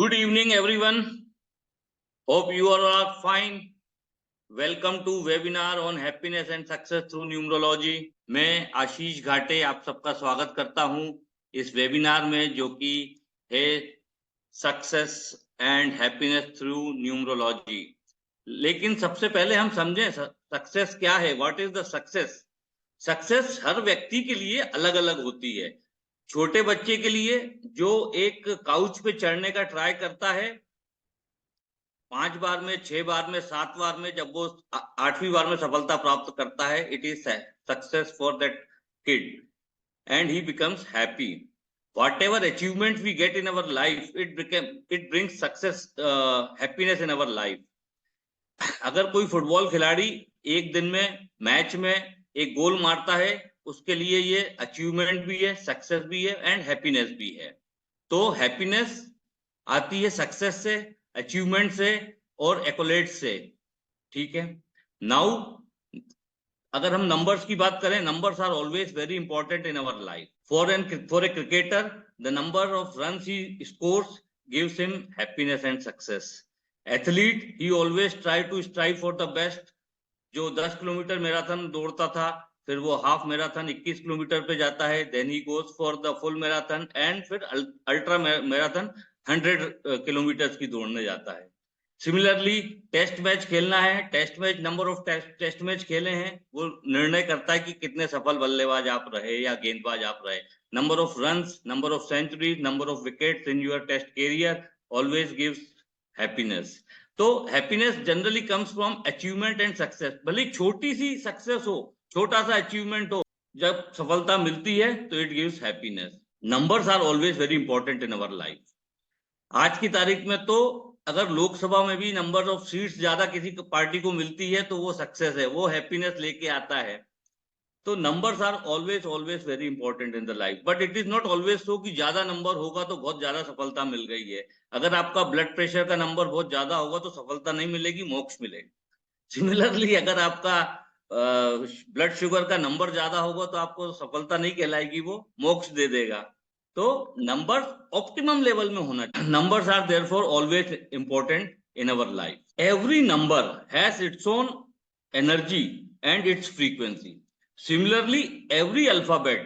Good evening, everyone. Hope you all are fine. Welcome to webinar on happiness and success through numerology. मैं आशीष घाटे आप सबका स्वागत करता हूं इस वेबिनार में, जो कि है success and happiness through numerology. लेकिन सबसे पहले हम समझें सक्सेस क्या है। What is the success? Success हर व्यक्ति के लिए अलग अलग होती है। छोटे बच्चे के लिए जो एक काउच पे चढ़ने का ट्राई करता है 5 बार में, 6 बार में, 7 बार में, जब वो 8वीं बार में सफलता प्राप्त करता है, it is success for that kid and he becomes happy. whatever achievement we get in our life, it brings success, happiness in our life. अगर कोई फुटबॉल खिलाड़ी एक दिन में मैच में एक गोल मारता है, उसके लिए ये अचीवमेंट भी है, सक्सेस भी है एंड हैप्पीनेस भी है। तो हैप्पीनेस आती है सक्सेस से, अचीवमेंट से और एक्कोलेट से। ठीक है। नाउ अगर हम नंबर्स की बात करें, numbers are always very important in our life. For a cricketer, the number of runs he scores gives him happiness and success. Athlete, he always try to strive for the best. जो 10 kilometre marathon दौड़ता था, फिर वो half marathon 21 kilometre पे जाता है, then he goes for the full marathon and फिर ultra marathon 100 kilometre की दौड़ने जाता है। सिमिलरली टेस्ट मैच खेलना है, test match, number of test match खेले हैं, वो निर्णय करता है कि कितने सफल बल्लेबाज आप रहे या गेंदबाज आप रहे। Number of runs, number of centuries, number of wickets in your test career always gives happiness. तो happiness generally comes from achievement and success. भले छोटी सी सक्सेस हो, छोटा सा अचीवमेंट हो, जब सफलता मिलती है तो it gives happiness. Numbers are always very important in our life. आज की तारीख में तो अगर लोकसभा में भी नंबर ऑफ सीट्स ज्यादा किसी पार्टी को मिलती है तो वो सक्सेस है, वो हैप्पीनेस लेके आता है। तो numbers are always always very important in the life, but it is not always so कि ज्यादा नंबर होगा तो बहुत ज्यादा सफलता मिल गई है। अगर आपका ब्लड प्रेशर का नंबर बहुत ज्यादा होगा तो सफलता नहीं मिलेगी, मोक्ष मिलेगी। सिमिलरली अगर आपका ब्लड शुगर का नंबर ज्यादा होगा तो आपको सफलता नहीं कहलाएगी, वो मोक्ष दे देगा। तो नंबर ऑप्टिमम लेवल में होना चाहिए। Numbers are therefore always important in our life. Every number has its own energy and its frequency. Similarly, every alphabet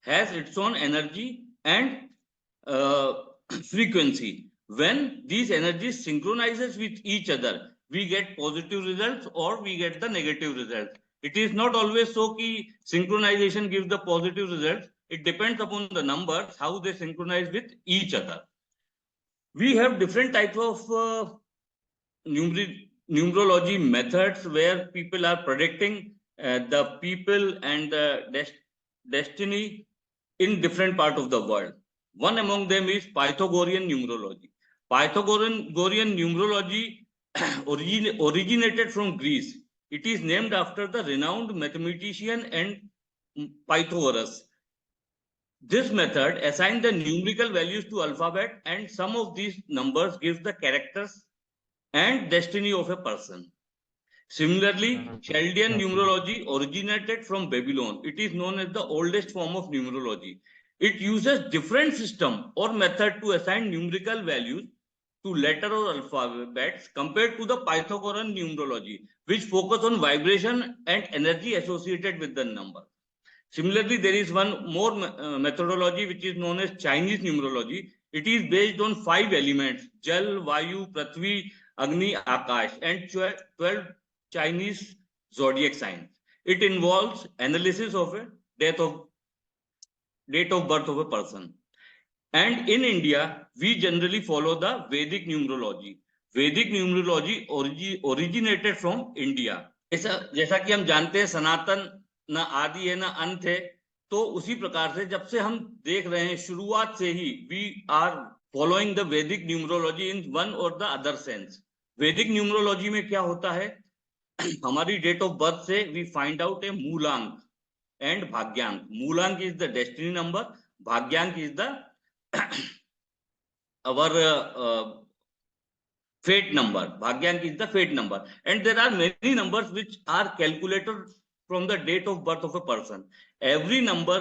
has its own energy and frequency. When these energies synchronizes with each other, we get positive results or we get the negative results. It is not always so कि synchronization gives the positive results. It depends upon the numbers, how they synchronize with each other. We have different types of numerology methods where people are predicting the people and the destiny in different part of the world. One among them is Pythagorean numerology. Pythagorean numerology originated from Greece. It is named after the renowned mathematician and Pythagoras. This method assigned the numerical values to alphabet, and some of these numbers give the characters and destiny of a person. Similarly, Chaldean numerology originated from Babylon. It is known as the oldest form of numerology. It uses different system or method to assign numerical values to letter or alphabets compared to the Pythagorean numerology, which focus on vibration and energy associated with the number. Similarly, there is one more methodology which is known as Chinese numerology. It is based on 5 elements: Jal, Vayu, Prithvi, Agni, Akash, and 12 Chinese zodiac signs. It involves analysis of a date of birth of a person. And in India, we generally follow the Vedic numerology. Vedic numerology originated from India. जैसा कि हम जानते हैं, सनातन ना आदि है ना अंत है, तो उसी प्रकार से जब से हम देख रहे हैं शुरुआत से ही we are following the Vedic numerology in one or the other sense. Vedic numerology में क्या होता है, हमारी डेट ऑफ बर्थ से वी फाइंड आउट ए मूलांक एंड भाग्यांक. मूलांक इज द डेस्टिनी नंबर, भाग्यांक is the our fate number. Bhagyank is the fate number, and there are many numbers which are calculated from the date of birth of a person. Every number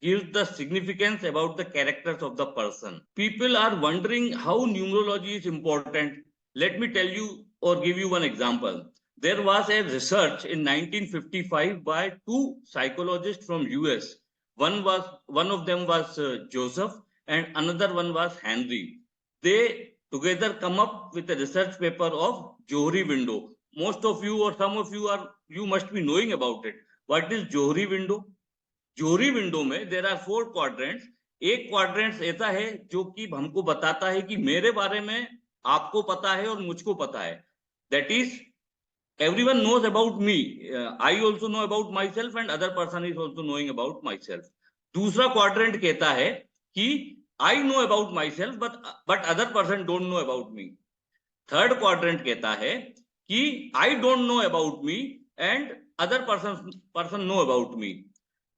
gives the significance about the characters of the person. People are wondering how numerology is important. Let me tell you or give you one example. There was a research in 1955 by two psychologists from US. One of them was Joseph and another one was Henry. They together come up with a research paper of Johari window. Most of you or some of you must be knowing about it. What is Johari window? Johari window में there are 4 quadrants. एक quadrant ऐसा है जो कि हमको बताता है कि मेरे बारे में आपको पता है और मुझको पता है. That is everyone knows about me. I also know about myself and other person is also knowing about myself. दूसरा क्वाड्रेंट कहता है कि I know about myself but other person don't know about me. Third quadrant कहता है कि I don't know about me and other person know about me.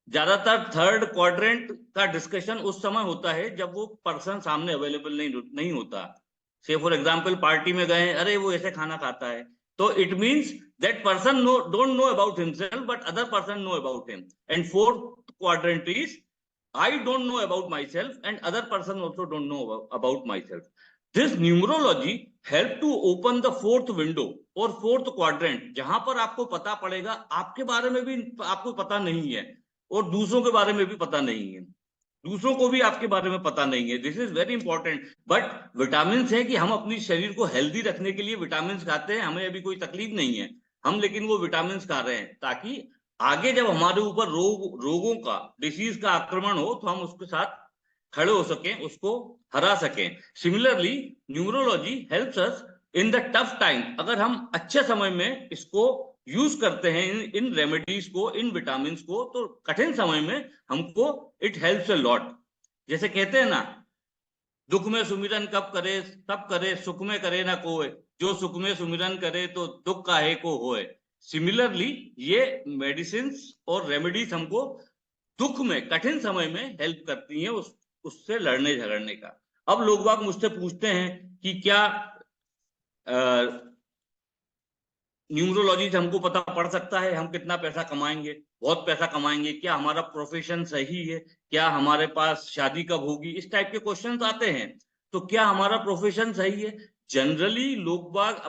ज्यादातर third quadrant का discussion उस समय होता है जब वो पर्सन सामने अवेलेबल नहीं होता. से फॉर एग्जांपल पार्टी में गए, अरे वो ऐसे खाना खाता है, तो it means that person don't know about himself but other person know about him. And fourth quadrant is I don't know about my self and other person also don't know about my self. This numerology help to open the fourth window और fourth quadrant, जहां पर आपको पता पड़ेगा आपके बारे में भी आपको पता नहीं है और दूसरों के बारे में भी पता नहीं है, दूसरों को भी आपके बारे में पता नहीं है. This is very important. But vitamin है कि हम अपनी शरीर को हेल्दी रखने के लिए विटामिन खाते हैं, हमें अभी कोई तकलीफ नहीं है, हम लेकिन वो विटामिन खा रहे हैं ताकि आगे जब हमारे ऊपर रोगों का डिसीज का आक्रमण हो तो हम उसके साथ खड़े हो सकें, उसको हरा सकें. Similarly numerology helps us in the tough time. अगर हम अच्छे समय में इसको यूज करते हैं इन रेमेडीज को, इन विटामिन को, तो कठिन समय में हमको इट हेल्प्स अ लॉट. जैसे कहते हैं ना, दुख में सुमिरन कब करे तब करे, सुख में करे ना कोई, जो सुख में सुमिरन करे तो दुख काहे को होए. सिमिलरली ये मेडिसिन और रेमेडीज हमको दुख में, कठिन समय में हेल्प करती हैं उससे लड़ने झगड़ने का. अब लोग बाग मुझसे पूछते हैं कि क्या न्यूमरोलॉजी से हमको पता पड़ सकता है हम कितना पैसा कमाएंगे, बहुत पैसा कमाएंगे, क्या हमारा प्रोफेशन सही है, क्या हमारे पास शादी कब होगी, इस टाइप के क्वेश्चंस आते हैं. तो क्या हमारा प्रोफेशन सही है? जनरली लोग बाग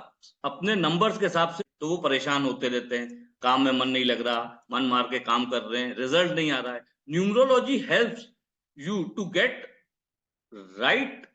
अपने नंबर्स के हिसाब से तो वो परेशान होते रहते हैं, काम में मन नहीं लग रहा, मन मार के काम कर रहे हैं, रिजल्ट नहीं आ रहा है. Numerology helps you to get right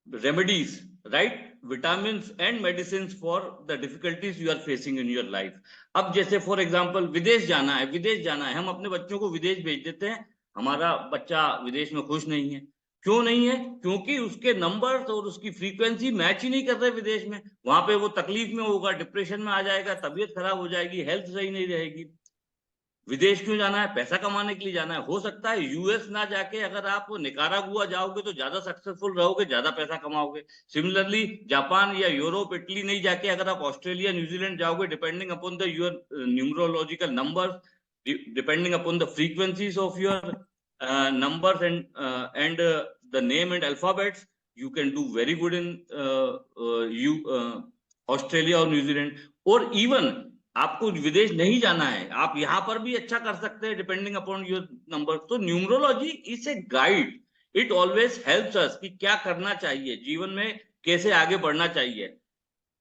remedies, right vitamins and medicines for the difficulties you are facing in your life. अब जैसे फॉर एग्जांपल विदेश जाना है, हम अपने बच्चों को विदेश भेज देते हैं, हमारा बच्चा विदेश में खुश नहीं है. क्यों नहीं है? क्योंकि उसके नंबर्स और उसकी फ्रीक्वेंसी मैच ही नहीं कर रहे विदेश में. वहां पे वो तकलीफ में होगा, डिप्रेशन में आ जाएगा, तबीयत खराब हो जाएगी, हेल्थ सही नहीं रहेगी. विदेश क्यों जाना है? पैसा कमाने के लिए जाना है. हो सकता है यूएस ना जाके अगर आप निकारागुआ जाओगे तो ज्यादा सक्सेसफुल रहोगे, ज्यादा पैसा कमाओगे. सिमिलरली जापान या यूरोप, इटली नहीं जाके अगर आप ऑस्ट्रेलिया, न्यूजीलैंड जाओगे, depending upon the your numerological numbers, depending upon the frequencies of your numbers and the name and alphabets, you can do very good in Australia or New Zealand. और even आपको विदेश नहीं जाना है, आप यहाँ पर भी अच्छा कर सकते हैं डिपेंडिंग अपॉन योर नंबर. तो numerology is a guide, it always helps us कि क्या करना चाहिए जीवन में, कैसे आगे बढ़ना चाहिए.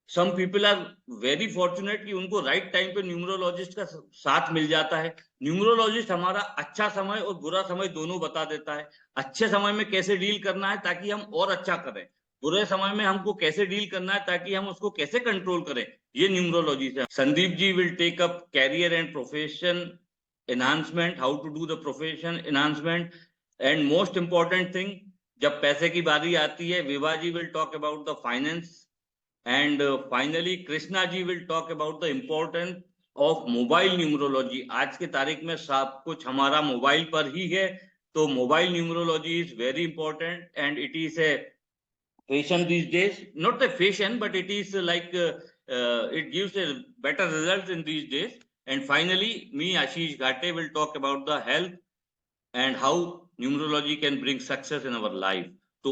Some people are very fortunate कि उनको राइट टाइम पे न्यूमरोलॉजिस्ट का साथ मिल जाता है. न्यूमरोलॉजिस्ट हमारा अच्छा समय और बुरा समय दोनों बता देता है. अच्छे समय में कैसे डील करना है ताकि हम और अच्छा करें, बुरे समय में हमको कैसे डील करना है ताकि हम उसको कैसे कंट्रोल करें, ये न्यूमरोलॉजी से. Sandeep ji will take up career and profession enhancement, how to do the profession enhancement. And most important thing, जब पैसे की बारी आती है, Vibha ji will talk about the finance. And finally Krishna ji will talk about the importance of mobile numerology. आज के तारीख में सब कुछ हमारा मोबाइल पर ही है, तो mobile numerology is very important and it is a fashion these days. Not a fashion but it is like it gives a better result in these days. And finally me, Ashish Ghate, will talk about the health and how numerology can bring success in our life.